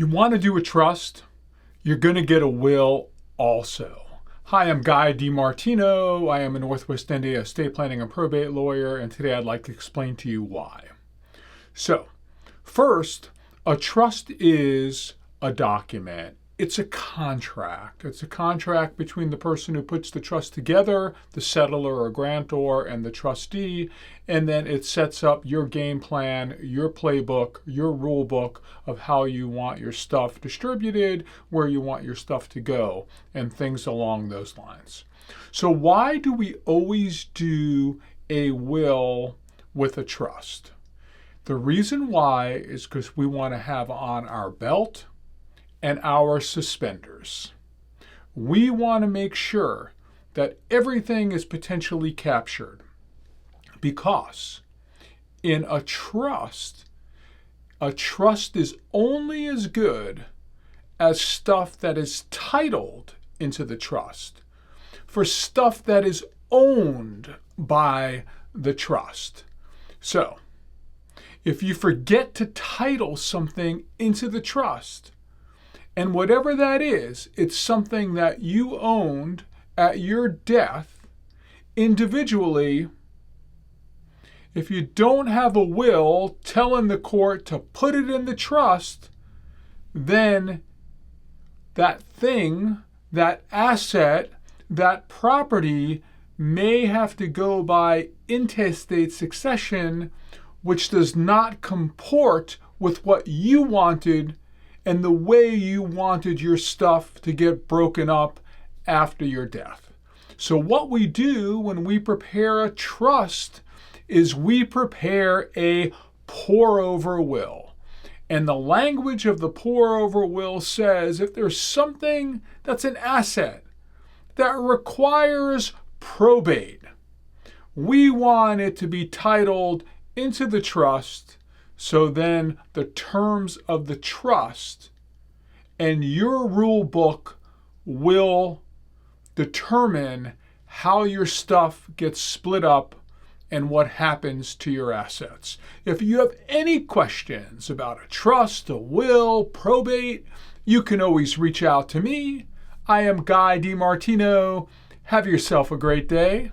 You want to do a trust, you're going to get a will also. Hi, I'm Guy DiMartino. I am a Northwest India estate planning and probate lawyer, and today I'd like to explain to you why. So, first, a trust is a document. It's a contract. It's a contract between the person who puts the trust together, the settlor or grantor, and the trustee, and then it sets up your game plan, your playbook, your rule book of how you want your stuff distributed, where you want your stuff to go, and things along those lines. So why do we always do a will with a trust? The reason why is because we want to have on our belt and our suspenders. We want to make sure that everything is potentially captured, because in a trust is only as good as stuff that is titled into the trust, for stuff that is owned by the trust. So, if you forget to title something into the trust, and whatever that is, it's something that you owned at your death individually, if you don't have a will telling the court to put it in the trust, then that thing, that asset, that property may have to go by intestate succession, which does not comport with what you wanted and the way you wanted your stuff to get broken up after your death. So what we do when we prepare a trust is we prepare a pour-over will. And the language of the pour-over will says if there's something that's an asset that requires probate, we want it to be titled into the trust, so then the terms of the trust and your rule book will determine how your stuff gets split up and what happens to your assets. If you have any questions about a trust, a will, probate, you can always reach out to me. I am Guy DiMartino. Have yourself a great day.